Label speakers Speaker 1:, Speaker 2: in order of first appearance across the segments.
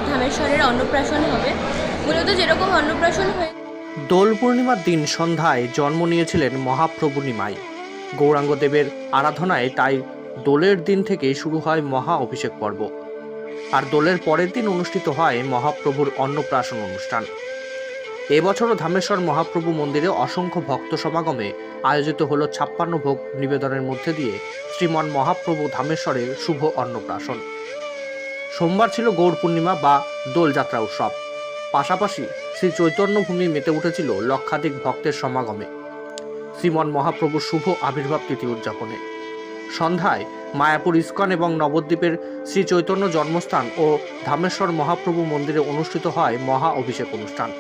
Speaker 1: ধামেশ্বরের অন্নপ্রাশন হবে। মূলত যেরকম অন্নপ্রাশন হয়ে
Speaker 2: দোল পূর্ণিমার দিন সন্ধ্যায় জন্ম নিয়েছিলেন মহাপ্রভু নিমাই। গৌরাঙ্গদেবের আরাধনায় তাই দোলের দিন থেকে শুরু হয় মহা অভিষেক পর্ব, আর দোলের পরের দিন অনুষ্ঠিত হয় মহাপ্রভুর অন্নপ্রাশন অনুষ্ঠান। এবছরও ধামেশ্বর মহাপ্রভু মন্দিরে অসংখ্য ভক্ত সমাগমে আয়োজিত হল 56 ভোগ নিবেদনের মধ্যে দিয়ে শ্রীমন মহাপ্রভু ধামেশ্বরের শুভ অন্নপ্রাশন। সোমবার ছিল গৌর পূর্ণিমা বা দোলযাত্রা উৎসব। পাশাপাশি শ্রী চৈতন্যভূমি মেতে উঠেছিল লক্ষাধিক ভক্তের সমাগমে শ্রীমন মহাপ্রভুর শুভ আবির্ভাব তিথি উদযাপনে। সন্ধ্যায় মায়াপুর ইস্কন এবং নবদ্বীপের শ্রী চৈতন্য জন্মস্থান ও ধামেশ্বর মহাপ্রভু মন্দিরে অনুষ্ঠিত হয় মহা অভিষেক অনুষ্ঠান।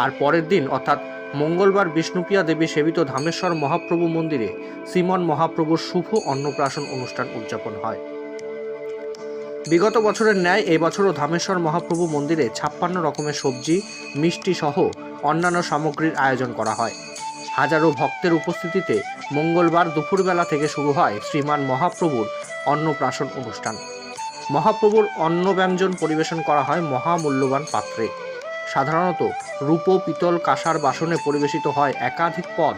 Speaker 2: আর পরের দিন অর্থাৎ মঙ্গলবার বিষ্ণুপ্রিয়া দেবী সেবিত ধামেশ্বর মহাপ্রভু মন্দিরে শ্রীমন মহাপ্রভুর শুভ অন্নপ্রাশন অনুষ্ঠান উদযাপন হয়। বিগত বছরের ন্যায় এই বছরও ধামেশ্বর মহাপ্রভু মন্দিরে 56 রকমের সবজি, মিষ্টি সহ অন্যান্য সামগ্রীর আয়োজন করা হয়। হাজারো ভক্তের উপস্থিতিতে মঙ্গলবার দুপুরবেলা থেকে শুরু হয় শ্রীমান মহাপ্রভুর অন্নপ্রাশন অনুষ্ঠান। মহাপ্রভুর অন্ন ব্যঞ্জন পরিবেশন করা হয় মহামূল্যবান পাত্রে। সাধারণত রূপ, পিতল, কাঁসার বাসনে পরিবেশিত হয় একাধিক পদ।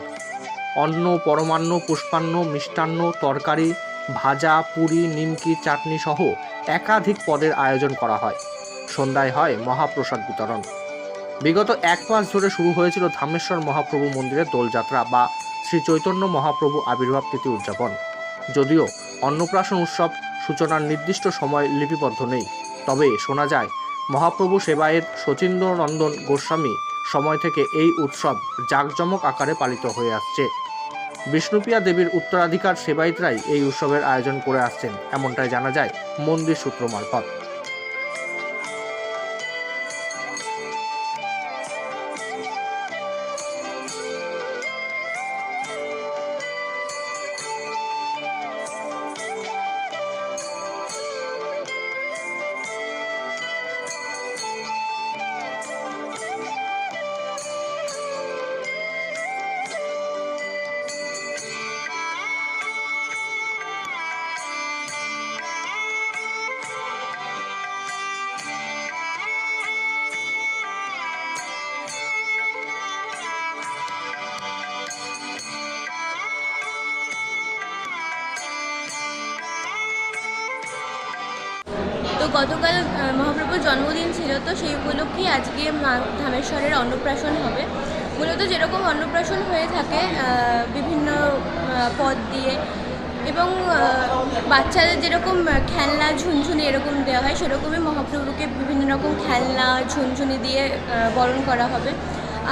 Speaker 2: অন্ন, পরমান্ন, পুষ্পান্ন, মিষ্টান্ন, তরকারি, ভাজা, পুরি, নিমকি, চাটনি সহ একাধিক পদের আয়োজন করা হয়। সন্ধ্যায় হয় মহাপ্রসাদ বিতরণ। বিগত 1 মাস ধরে শুরু হয়েছিল ধামেশ্বর মহাপ্রভু মন্দিরে দোলযাত্রা বা শ্রী চৈতন্য মহাপ্রভু আবির্ভাব তিথি উদযাপন। যদিও অন্নপ্রাশন উৎসব সূচনার নির্দিষ্ট সময় লিপিবদ্ধ নেই, তবে শোনা যায় মহাপ্রভু সেবায়েত শচীন্দ্র নন্দন গোস্বামী সময় থেকে এই উৎসব জাঁকজমক আকারে পালিত হয়ে আসছে। বিষ্ণুপ্রিয়া দেবীর উত্তরাধিকার সেবায়েতরাই এই উৎসবের আয়োজন করে আসছেন, এমনটাই জানা যায় মন্দির সূত্র মারফত।
Speaker 1: তো গতকাল মহাপ্রভুর জন্মদিন ছিল, তো সেই উপলক্ষেই আজকে ধামেশ্বরের অন্নপ্রাশন হবে। মূলত যেরকম অন্নপ্রাশন হয়ে থাকে বিভিন্ন পদ দিয়ে, এবং বাচ্চাদের যেরকম খেলনা, ঝুনঝুনি এরকম দেওয়া হয়, সেরকমই মহাপ্রভুকে বিভিন্ন রকম খেলনা, ঝুনঝুনি দিয়ে বরণ করা হবে।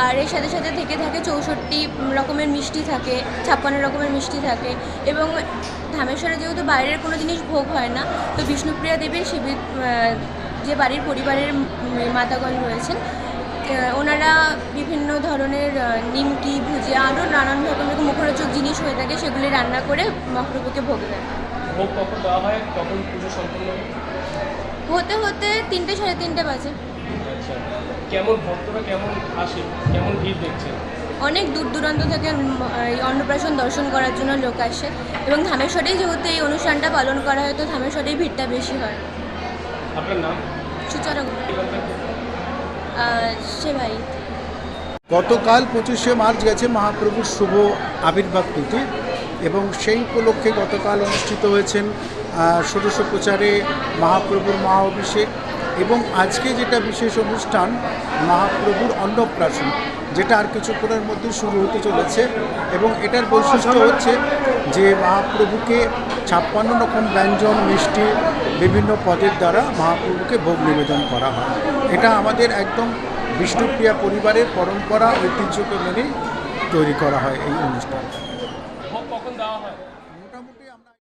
Speaker 1: আর এর সাথে সাথে থেকে থাকে 64 রকমের মিষ্টি থাকে, 56 রকমের মিষ্টি থাকে। এবং ধামেশ্বরে যেহেতু বাইরের কোনো জিনিস ভোগ হয় না, তো বিষ্ণুপ্রিয়া দেবীর যে বাড়ির পরিবারের মাতাগণ রয়েছেন, ওনারা বিভিন্ন ধরনের নিমকি, ভুজিয়া, আরও নানান রকমের মুখরোচক জিনিস হয়ে থাকে, সেগুলি রান্না করে মহাপ্রভুকে ভোগ দেয়।
Speaker 3: ভোগ কখন দেওয়া হয়, কখন পুজো সম্পন্ন
Speaker 1: হতে হতে 3টে সাড়ে 3টে বাজে।
Speaker 3: আচ্ছা, কেমন ভক্তরা কেমন আসে, কেমন ভিড় দেখছেন?
Speaker 1: অনেক দূর দূরান্ত থেকে এই অন্নপ্রাশন দর্শন করার জন্য লোক আসে, এবং ধামেশ্বরেই যেহেতু এই অনুষ্ঠানটা পালন করা হয়, তো ধামেশ্বরেই ভিড়টা বেশি হয়।
Speaker 3: আপনার নাম?
Speaker 1: সুচরা সেবাই।
Speaker 4: গতকাল 25শে মার্চ গেছে মহাপ্রভুর শুভ আবির্ভাব তিথি, এবং সেই উপলক্ষে গতকাল অনুষ্ঠিত হয়েছেন ষোড়শ প্রচারে মহাপ্রভুর মহা অভিষেক, এবং আজকে যেটা বিশেষ অনুষ্ঠান মহাপ্রভুর অন্নপ্রাশন, যেটা আর কিছুক্ষণের মধ্যে শুরু হতে চলেছে। এবং এটার বৈশিষ্ট্য হচ্ছে যে মহাপ্রভুকে 56 রকম ব্যঞ্জন, মিষ্টি, বিভিন্ন পদের দ্বারা মহাপ্রভুকে ভোগ নিবেদন করা হয়। এটা আমাদের একদম বিষ্ণুপ্রিয়া পরিবারের পরম্পরা, ঐতিহ্যকে মেনে তৈরি করা হয় এই অনুষ্ঠানটা।
Speaker 3: ভোগ কখন দেওয়া হয়?